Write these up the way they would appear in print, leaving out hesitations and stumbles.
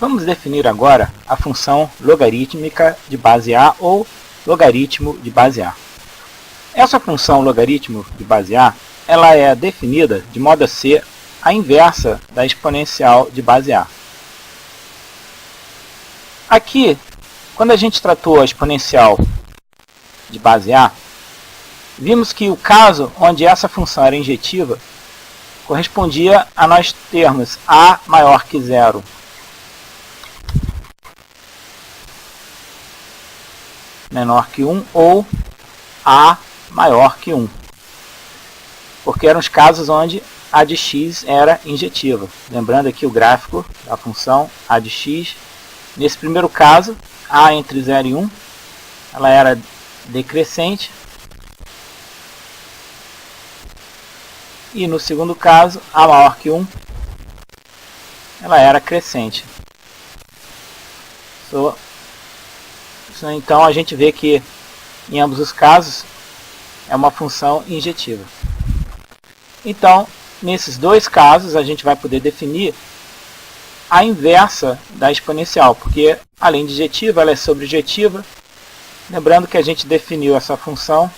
Vamos definir agora a função logarítmica de base A ou logaritmo de base A. Essa função logaritmo de base A, ela é definida de modo a ser a inversa da exponencial de base A. Aqui, quando a gente tratou a exponencial de base A, vimos que o caso onde essa função era injetiva correspondia a nós termos A maior que zero menor que 1 ou A maior que 1. Porque eram os casos onde a de x era injetiva. Lembrando aqui o gráfico da função a de x. Nesse primeiro caso, A entre 0 e 1, ela era decrescente. E no segundo caso, A maior que 1, ela era crescente. Então a gente vê que em ambos os casos é uma função injetiva. Então, nesses dois casos, a gente vai poder definir a inversa da exponencial, porque além de injetiva, ela é sobrejetiva. Lembrando que a gente definiu essa função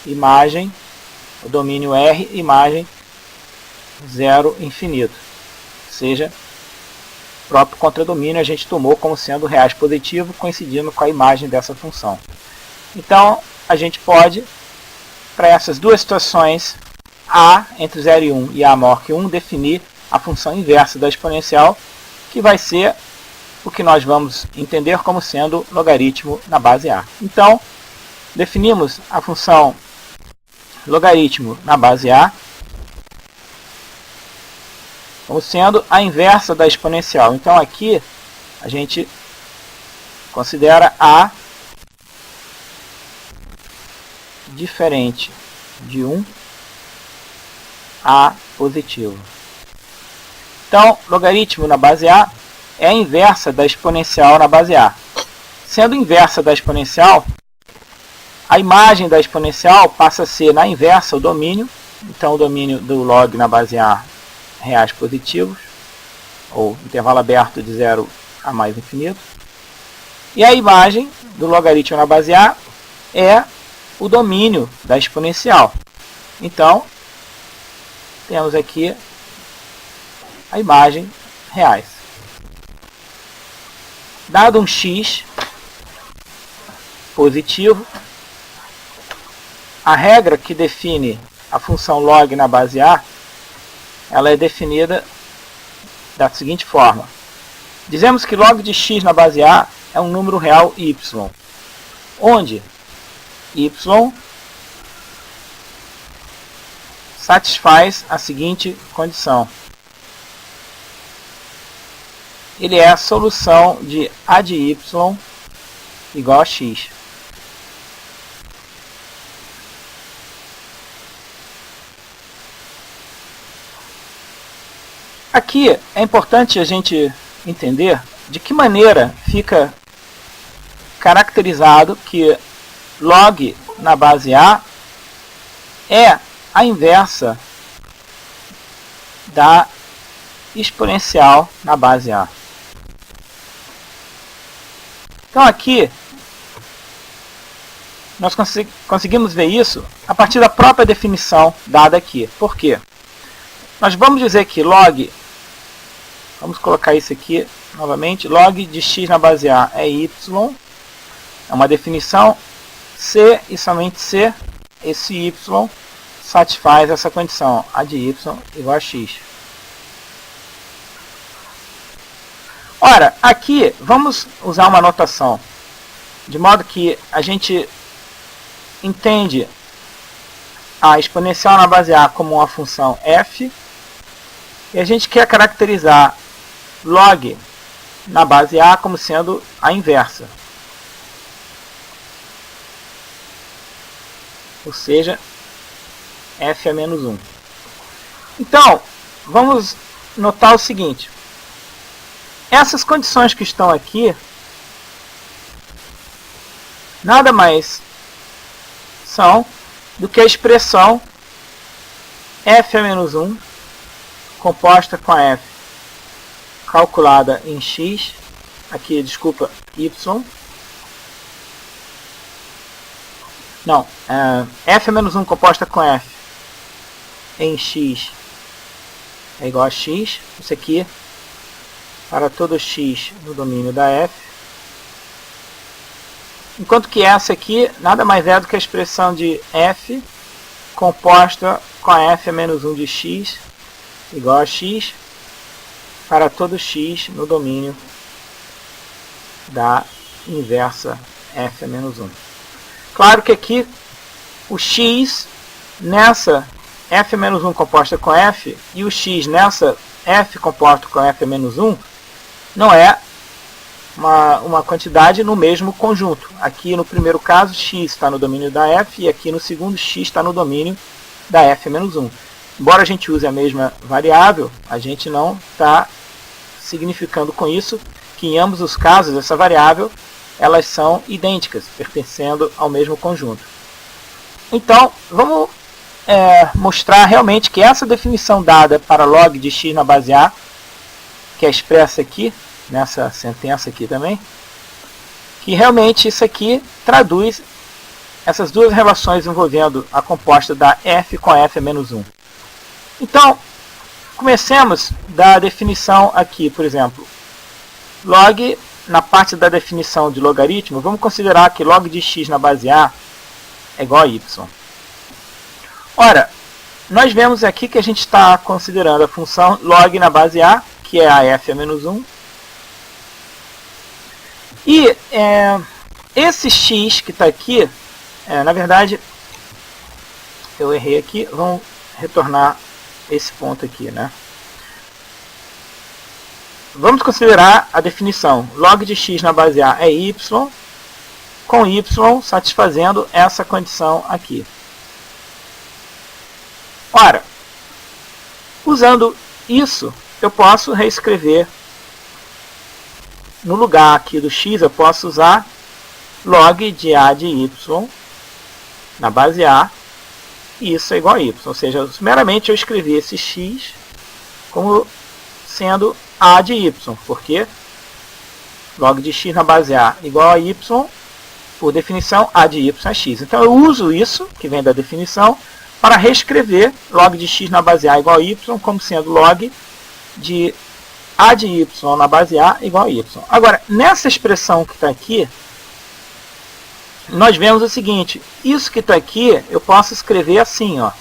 imagem, o domínio R, imagem 0, infinito. Ou seja, o próprio contradomínio a gente tomou como sendo reais positivo, coincidindo com a imagem dessa função. Então, a gente pode, para essas duas situações, A entre 0 e 1 e A maior que 1, definir a função inversa da exponencial, que vai ser o que nós vamos entender como sendo logaritmo na base A. Então, definimos a função logaritmo na base A como sendo a inversa da exponencial. Então, aqui a gente considera A diferente de 1 A positivo. Então, logaritmo na base A é a inversa da exponencial na base A. Sendo inversa da exponencial, a imagem da exponencial passa a ser, na inversa, o domínio. Então, o domínio do log na base A, reais positivos, ou intervalo aberto de 0 a mais infinito. E a imagem do logaritmo na base A é o domínio da exponencial. Então, temos aqui a imagem reais. Dado um x positivo, a regra que define a função log na base A, ela é definida da seguinte forma. Dizemos que log de x na base A é um número real y, onde y satisfaz a seguinte condição. Ele é a solução de A de y igual a x. Aqui é importante a gente entender de que maneira fica caracterizado que log na base A é a inversa da exponencial na base A. Então aqui nós conseguimos ver isso a partir da própria definição dada aqui. Por quê? Nós vamos dizer que log, vamos colocar isso aqui novamente, log de x na base A é y, é uma definição, C e somente C, esse y satisfaz essa condição, A de y igual a x. Ora, aqui vamos usar uma notação, de modo que a gente entende a exponencial na base A como uma função f, e a gente quer caracterizar log na base A como sendo a inversa. Ou seja, f é menos 1. Então, vamos notar o seguinte. Essas condições que estão aqui, nada mais são do que a expressão f é menos 1 composta com a f calculada em x, aqui, desculpa, y. Não, f menos 1 composta com f em x é igual a x. Isso aqui para todo x no domínio da f. Enquanto que essa aqui nada mais é do que a expressão de f composta com a f menos 1 de x igual a x para todo x no domínio da inversa f menos 1. Claro que aqui o x nessa f menos 1 composta com f e o x nessa f composto com f menos 1 não é uma quantidade no mesmo conjunto. Aqui no primeiro caso x está no domínio da f e aqui no segundo x está no domínio da f menos 1. Embora a gente use a mesma variável, a gente não está significando com isso que em ambos os casos essa variável elas são idênticas, pertencendo ao mesmo conjunto. Então, vamos mostrar realmente que essa definição dada para log de x na base A, que é expressa aqui, nessa sentença aqui também, que realmente isso aqui traduz essas duas relações envolvendo a composta da f com a f menos 1. Então, comecemos da definição aqui, por exemplo, log, na parte da definição de logaritmo, vamos considerar que log de x na base A é igual a y. Ora, nós vemos aqui que a gente está considerando a função log na base A, que é a f menos 1. E esse x que está aqui, na verdade, eu errei aqui, vamos retornar esse ponto aqui, né? Vamos considerar a definição. Log de x na base A é y, com y satisfazendo essa condição aqui. Ora, usando isso, eu posso reescrever no lugar aqui do x, eu posso usar log de A de y na base A, e isso é igual a y. Ou seja, meramente eu escrevi esse x como sendo A de y, porque log de x na base A igual a y, por definição, A de y é x. Então eu uso isso, que vem da definição, para reescrever log de x na base A igual a y, como sendo log de A de y na base A igual a y. Agora, nessa expressão que está aqui, nós vemos o seguinte, isso que está aqui, eu posso escrever assim, ó.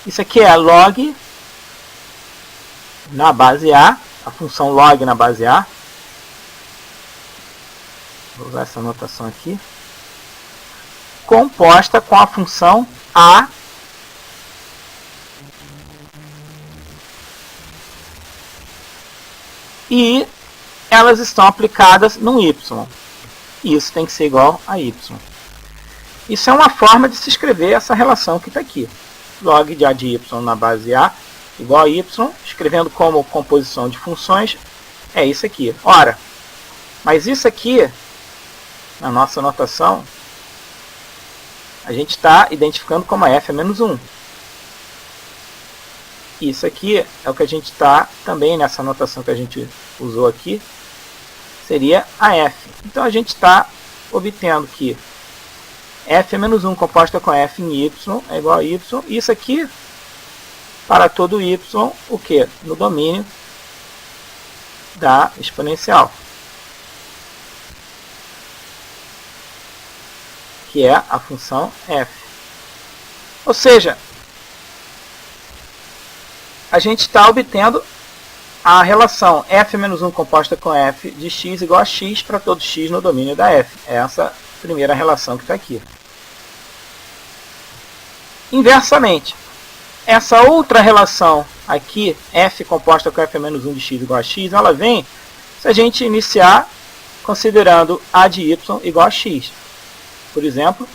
Isso aqui é log na base A, a função log na base A. Vou usar essa notação aqui. Composta com a função A e elas estão aplicadas no y. Isso tem que ser igual a y. Isso é uma forma de se escrever essa relação que está aqui. Log de A de y na base A igual a y, escrevendo como composição de funções, é isso aqui. Ora, mas isso aqui, na nossa notação, a gente está identificando como a f menos 1. Isso aqui é o que a gente está também nessa notação que a gente usou aqui, seria a f. Então a gente está obtendo que f menos 1 composta com f em y é igual a y. Isso aqui, para todo y, o que? No domínio da exponencial, que é a função f. Ou seja, a gente está obtendo a relação f menos 1 composta com f de x igual a x para todo x no domínio da f. É essa primeira relação que está aqui. Inversamente, essa outra relação aqui, f composta com f menos 1 de x igual a x, ela vem se a gente iniciar considerando a de y igual a x. Por exemplo,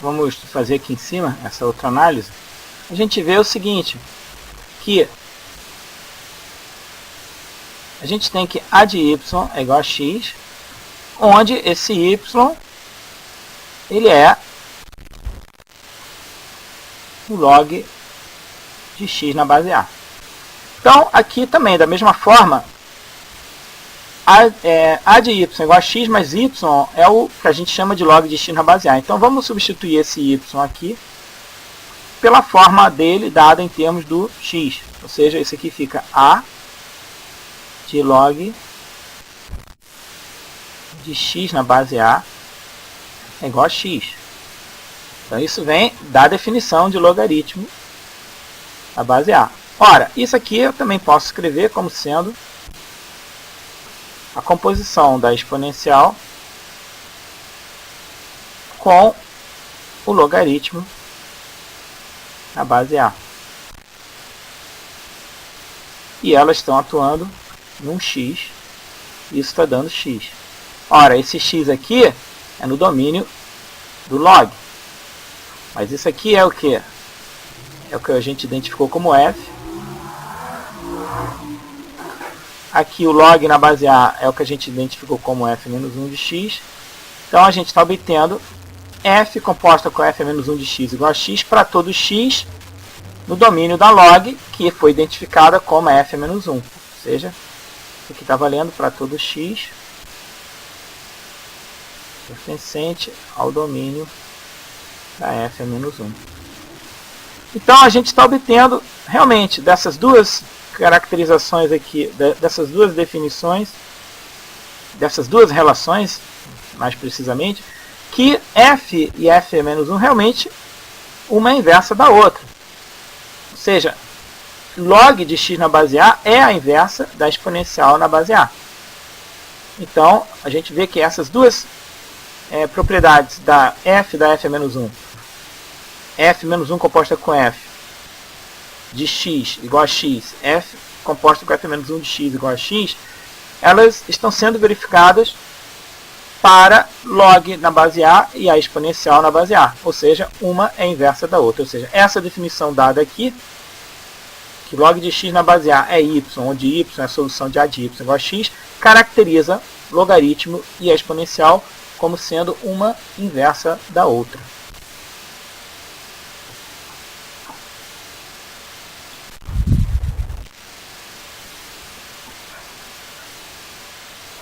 vamos fazer aqui em cima essa outra análise. A gente vê o seguinte, que a gente tem que a de y é igual a x, onde esse y ele é o log de x na base A. Então, aqui também, da mesma forma, a de y igual a x mais y é o que a gente chama de log de x na base A. Então, vamos substituir esse y aqui pela forma dele dada em termos do x. Ou seja, esse aqui fica a de log de x na base A é igual a x. Então, isso vem da definição de logaritmo na base A. Ora, isso aqui eu também posso escrever como sendo a composição da exponencial com o logaritmo na base A. E elas estão atuando num x, isso está dando x. Ora, esse x aqui é no domínio do log. Mas isso aqui é o que? É o que a gente identificou como f. Aqui o log na base A é o que a gente identificou como f menos 1 de x. Então a gente está obtendo f composta com f menos 1 de x igual a x para todo x no domínio da log, que foi identificada como f menos 1. Ou seja, isso aqui está valendo para todo x pertencente ao domínio da f menos 1. Então a gente está obtendo realmente dessas duas caracterizações aqui, dessas duas definições, dessas duas relações, mais precisamente, que f e f menos 1 realmente uma é inversa da outra. Ou seja, log de x na base A é a inversa da exponencial na base A. Então, a gente vê que essas duas propriedades da f menos 1, f menos 1 composta com f de x igual a x, f composta com f menos 1 de x igual a x, elas estão sendo verificadas para log na base A e a exponencial na base A. Ou seja, uma é inversa da outra. Ou seja, essa definição dada aqui, que log de x na base A é y, onde y é a solução de a de y igual a x, caracteriza logaritmo e a exponencial como sendo uma inversa da outra.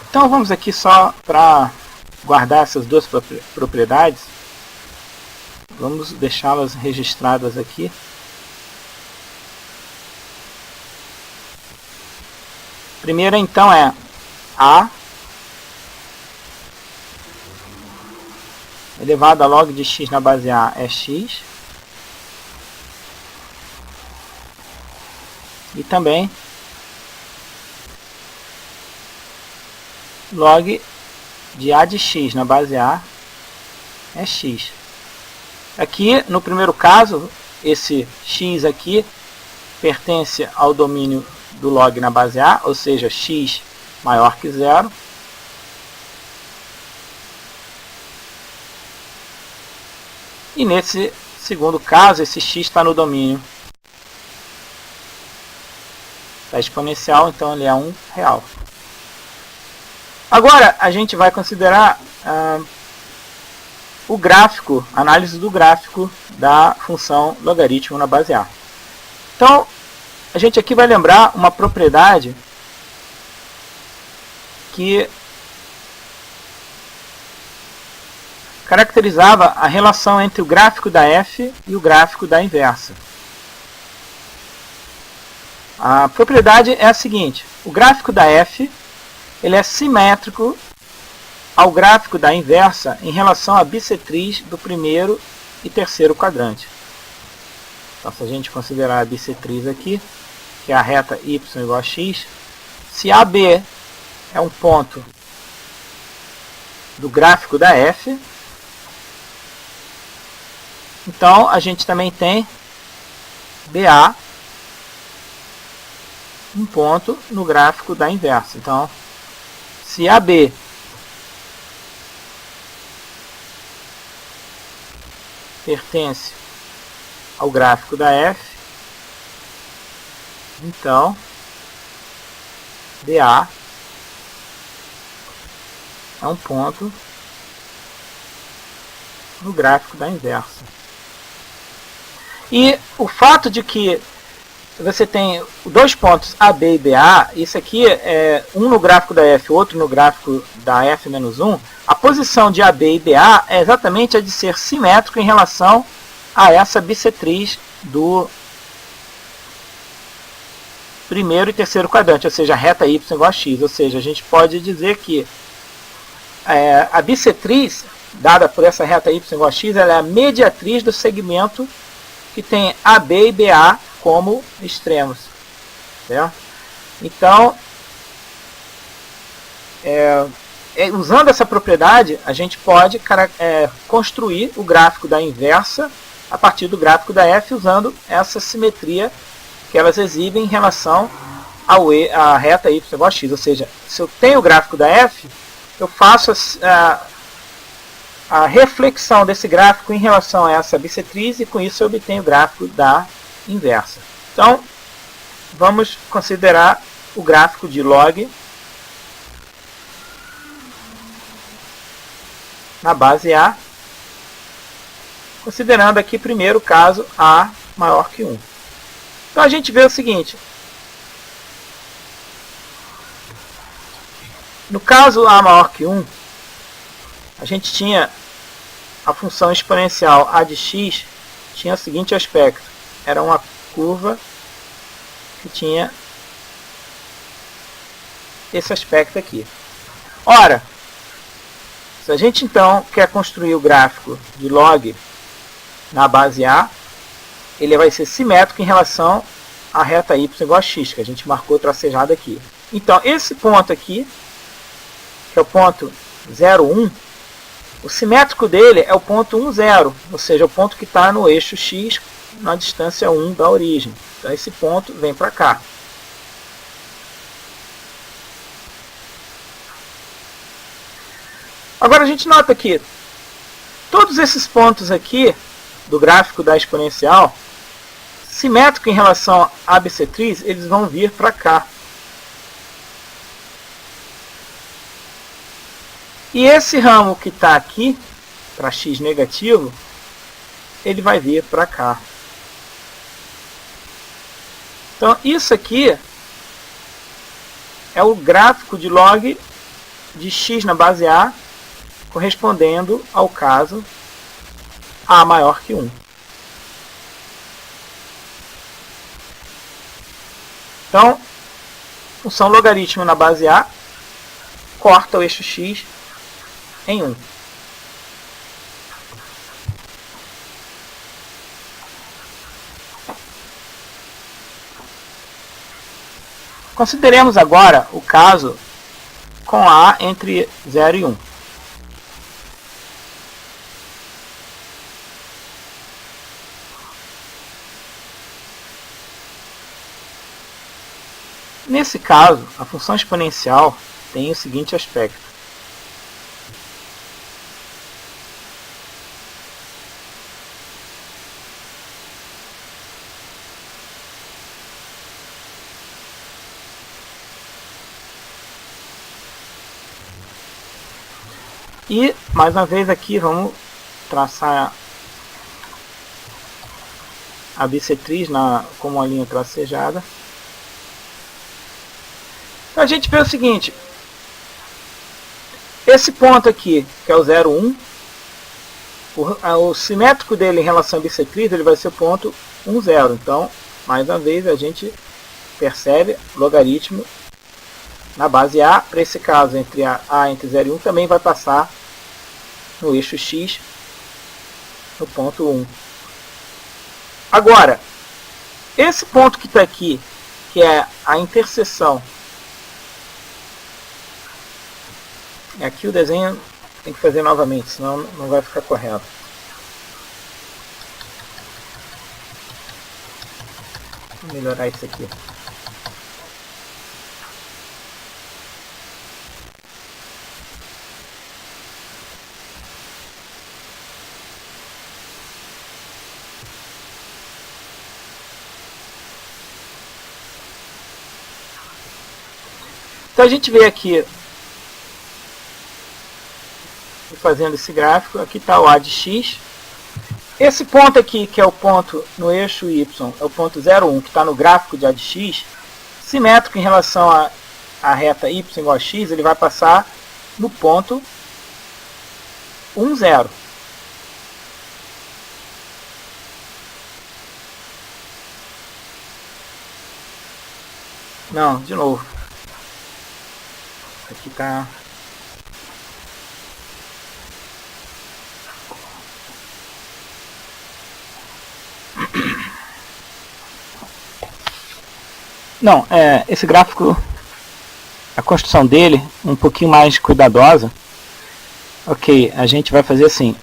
Então vamos aqui só para guardar essas duas propriedades, vamos deixá-las registradas aqui. Primeira então é a elevado a log de x na base A é x. E também log de a de x na base A é x. Aqui, no primeiro caso, esse x aqui pertence ao domínio do log na base A, ou seja, x maior que zero. E nesse segundo caso, esse x está no domínio da exponencial, então ele é 1 real. Agora a gente vai considerar o gráfico, a análise do gráfico da função logaritmo na base A. Então, a gente aqui vai lembrar uma propriedade que caracterizava a relação entre o gráfico da f e o gráfico da inversa. A propriedade é a seguinte: o gráfico da f ele é simétrico ao gráfico da inversa em relação à bissetriz do primeiro e terceiro quadrante. Então, se a gente considerar a bissetriz aqui, que é a reta y igual a x, se AB é um ponto do gráfico da f, então a gente também tem BA, um ponto no gráfico da inversa. Então, se AB pertence ao gráfico da f, então BA é um ponto no gráfico da inversa. E o fato de que você tem dois pontos AB e BA, isso aqui é um no gráfico da F, outro no gráfico da F-1, a posição de AB e BA é exatamente a de ser simétrico em relação a essa bissetriz do primeiro e terceiro quadrante, ou seja, a reta y igual a x. Ou seja, a gente pode dizer que a bissetriz, dada por essa reta y igual a x, ela é a mediatriz do segmento que tem AB e BA como extremos. Certo? Então, usando essa propriedade, a gente pode construir o gráfico da inversa a partir do gráfico da F, usando essa simetria que elas exibem em relação à reta y igual a x. Ou seja, se eu tenho o gráfico da F, eu faço a reflexão desse gráfico em relação a essa bissetriz e com isso eu obtenho o gráfico da inversa. Então, vamos considerar o gráfico de log na base A, considerando aqui primeiro o caso A maior que 1. Então a gente vê o seguinte: no caso A maior que 1, a gente tinha a função exponencial a de x, tinha o seguinte aspecto: era uma curva que tinha esse aspecto aqui. Ora, se a gente então quer construir o gráfico de log na base A, ele vai ser simétrico em relação à reta y igual a x, que a gente marcou tracejado aqui. Então, esse ponto aqui, que é o ponto 0, 1, o simétrico dele é o ponto 1, 0, ou seja, o ponto que está no eixo x na distância 1 da origem. Então, esse ponto vem para cá. Agora, a gente nota que todos esses pontos aqui do gráfico da exponencial, simétrico em relação à bissetriz, eles vão vir para cá. E esse ramo que está aqui, para x negativo, ele vai vir para cá. Então, isso aqui é o gráfico de log de x na base A, correspondendo ao caso A maior que 1. Então, função logaritmo na base A corta o eixo x em 1. Consideremos agora o caso com A entre 0 e 1. Nesse caso, a função exponencial tem o seguinte aspecto: e, mais uma vez aqui, vamos traçar a bissetriz como uma linha tracejada. Então, a gente vê o seguinte: esse ponto aqui, que é o 0, 1, o simétrico dele em relação à bissetriz, ele vai ser o ponto 1, 0. Então, mais uma vez, a gente percebe logaritmo na base A. Para esse caso, A entre 0 e 1, também vai passar no eixo x, no ponto 1. Agora, esse ponto que está aqui, que é a interseção, aqui o desenho tem que fazer novamente, senão não vai ficar correto. Vou melhorar isso aqui. Então a gente vê aqui fazendo esse gráfico. Aqui está o A de x. Esse ponto aqui, que é o ponto no eixo y, é o ponto 0,1, que está no gráfico de A de x, simétrico em relação à reta y igual a x, ele vai passar no ponto 1, 0. Não, de novo. Aqui está... Não, esse gráfico, a construção dele, um pouquinho mais cuidadosa. Ok, a gente vai fazer assim.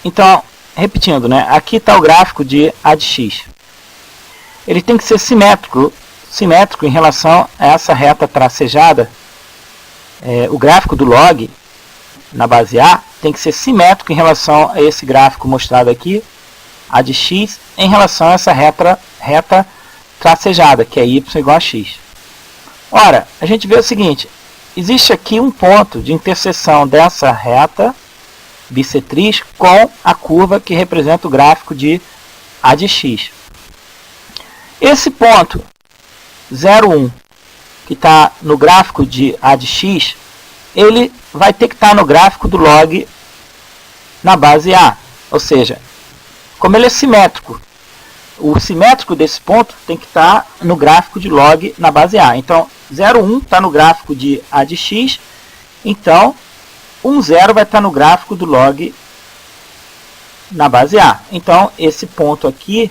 Então, repetindo, né? Aqui está o gráfico de A de x. Ele tem que ser simétrico em relação a essa reta tracejada. O gráfico do log na base A tem que ser simétrico em relação a esse gráfico mostrado aqui, A de x, em relação a essa reta tracejada, que é y igual a x. Ora, a gente vê o seguinte, existe aqui um ponto de interseção dessa reta bissetriz com a curva que representa o gráfico de A de x. Esse ponto 0,1, que está no gráfico de A de x, ele vai ter que estar no gráfico do log na base A. Ou seja, como ele é simétrico, o simétrico desse ponto tem que estar no gráfico de log na base A. Então, 0,1 está no gráfico de A de x. Então, 1,0 vai estar no gráfico do log na base A. Então, esse ponto aqui,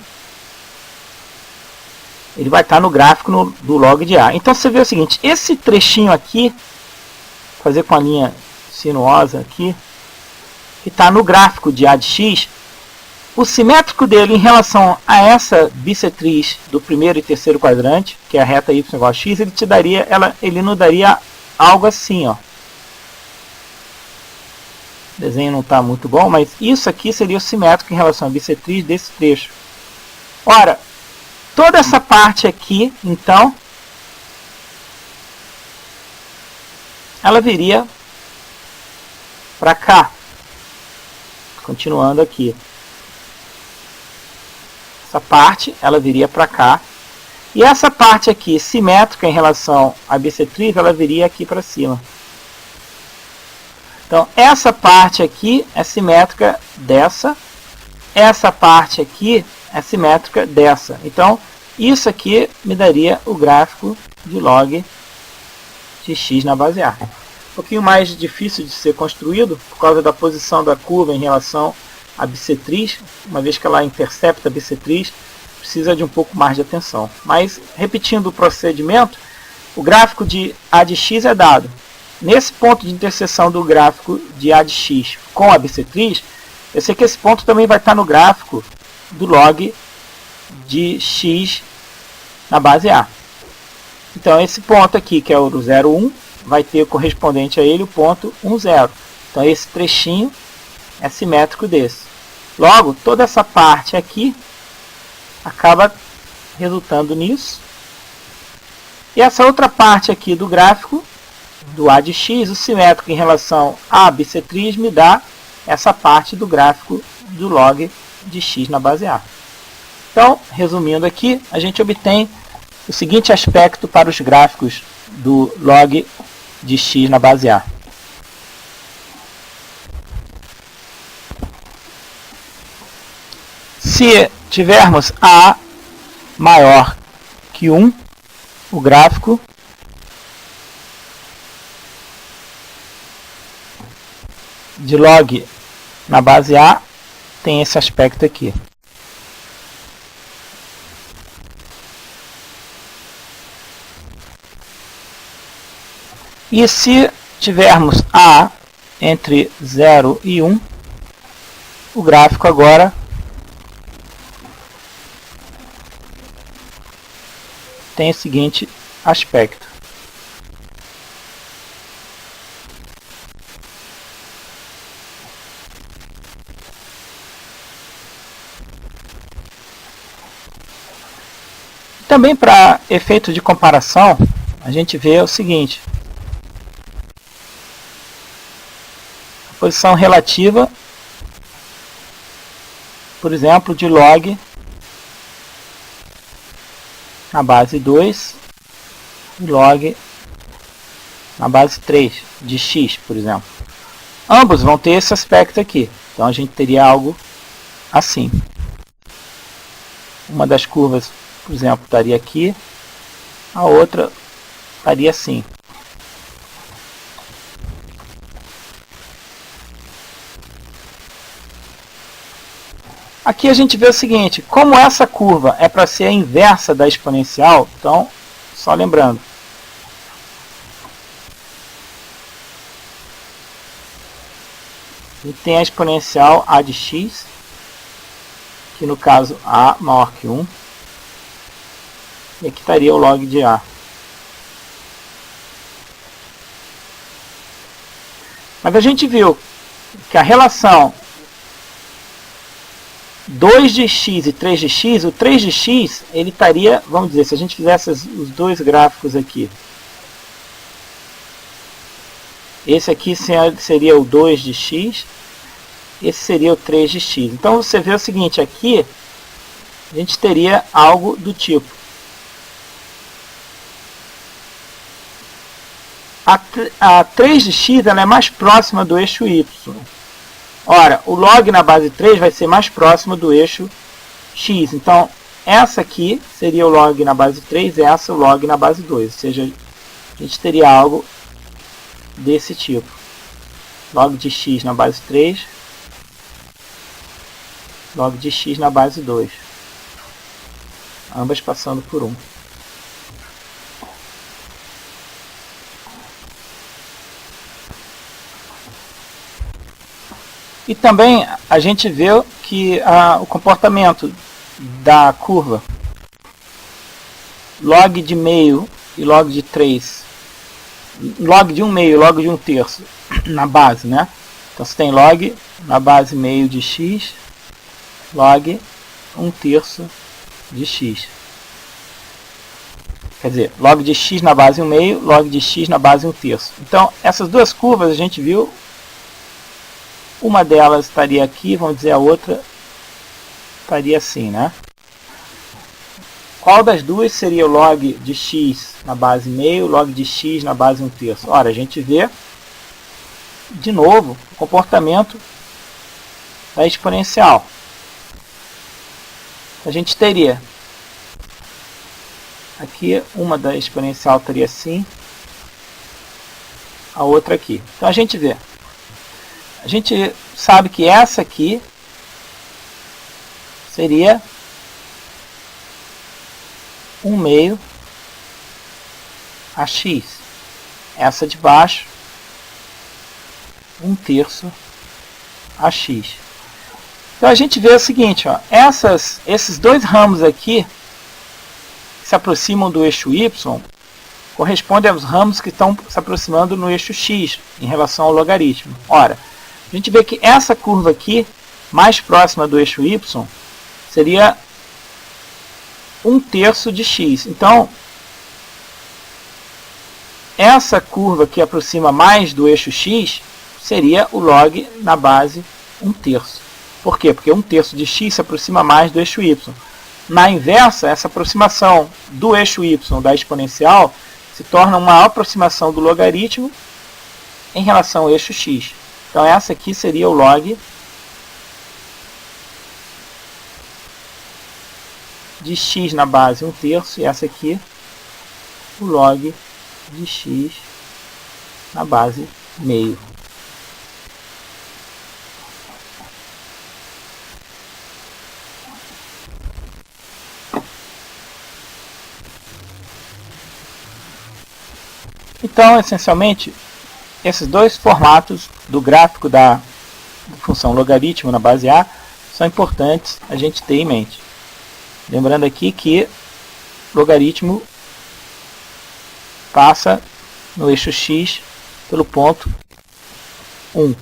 ele vai estar no gráfico do log de A. Então, você vê o seguinte, esse trechinho aqui, vou fazer com a linha sinuosa aqui, que está no gráfico de A de x, o simétrico dele em relação a essa bissetriz do primeiro e terceiro quadrante, que é a reta y igual a x, ele nos daria algo assim, ó. O desenho não está muito bom, mas isso aqui seria o simétrico em relação à bissetriz desse trecho. Ora, toda essa parte aqui, então, ela viria para cá. Continuando aqui. Essa parte, ela viria para cá. E essa parte aqui, simétrica em relação à bissetriz, ela viria aqui para cima. Então, essa parte aqui é simétrica dessa. Essa parte aqui é simétrica dessa. Então, isso aqui me daria o gráfico de log de x na base A. Um pouquinho mais difícil de ser construído, por causa da posição da curva em relação a bissetriz, uma vez que ela intercepta a bissetriz, precisa de um pouco mais de atenção. Mas, repetindo o procedimento, o gráfico de A de x é dado. Nesse ponto de interseção do gráfico de A de x com a bissetriz, eu sei que esse ponto também vai estar no gráfico do log de x na base A. Então, esse ponto aqui, que é o do 0,1, vai ter correspondente a ele o ponto 1,0. Então, esse trechinho é simétrico desse. Logo, toda essa parte aqui acaba resultando nisso. E essa outra parte aqui do gráfico do A de x, o simétrico em relação à bissetriz, me dá essa parte do gráfico do log de x na base A. Então, resumindo aqui, a gente obtém o seguinte aspecto para os gráficos do log de x na base A. Se tivermos A maior que 1, o gráfico de log na base A tem esse aspecto aqui. E se tivermos A entre 0 e 1, o gráfico agora tem o seguinte aspecto. Também, para efeito de comparação, a gente vê o seguinte. posição relativa, por exemplo, de log na base 2 e log na base 3 de x, por exemplo. Ambos vão ter esse aspecto aqui. Então a gente teria algo assim. Uma das curvas, por exemplo, estaria aqui, a outra estaria assim. Aqui a gente vê o seguinte, como essa curva é para ser a inversa da exponencial, então, só lembrando, a gente tem a exponencial a de x, que no caso a maior que 1, e aqui estaria o log de a. Mas a gente viu que a relação 2 de x e 3 de x, o 3 de x, ele estaria, vamos dizer, se a gente fizesse os dois gráficos aqui, esse aqui seria o 2 de x, esse seria o 3 de x. Então você vê o seguinte, aqui a gente teria algo do tipo. A 3 de x ela é mais próxima do eixo y. Ora, o log na base 3 vai ser mais próximo do eixo x. Então, essa aqui seria o log na base 3 e essa o log na base 2. Ou seja, a gente teria algo desse tipo. Log de x na base 3, log de x na base 2. Ambas passando por 1. E também a gente vê que o comportamento da curva log de meio e log de 3, log de 1 meio e log de 1 terço na base, né? Então você tem log na base meio de x, log 1 terço de x. Quer dizer, log de x na base 1 meio, log de x na base 1 terço. Então essas duas curvas a gente viu. Uma delas estaria aqui, vamos dizer, a outra estaria assim, né? Qual das duas seria o log de x na base meio, log de x na base 1 terço? Ora, a gente vê, de novo, o comportamento da exponencial. A gente teria, aqui, uma da exponencial estaria assim, a outra aqui. Então a gente vê. A gente sabe que essa aqui seria 1 meio a x. Essa de baixo, 1 terço a x. Então a gente vê o seguinte, ó, esses dois ramos aqui que se aproximam do eixo y correspondem aos ramos que estão se aproximando no eixo x em relação ao logaritmo. Ora, a gente vê que essa curva aqui, mais próxima do eixo y, seria 1 terço de x. Então, essa curva que aproxima mais do eixo x, seria o log na base 1 terço. Por quê? Porque 1 terço de x se aproxima mais do eixo y. Na inversa, essa aproximação do eixo y da exponencial se torna uma aproximação do logaritmo em relação ao eixo x. Então essa aqui seria o log de x na base 1 terço e essa aqui o log de x na base meio. Então, essencialmente, esses dois formatos do gráfico da função logaritmo na base A são importantes a gente ter em mente. Lembrando aqui que logaritmo passa no eixo x pelo ponto 1.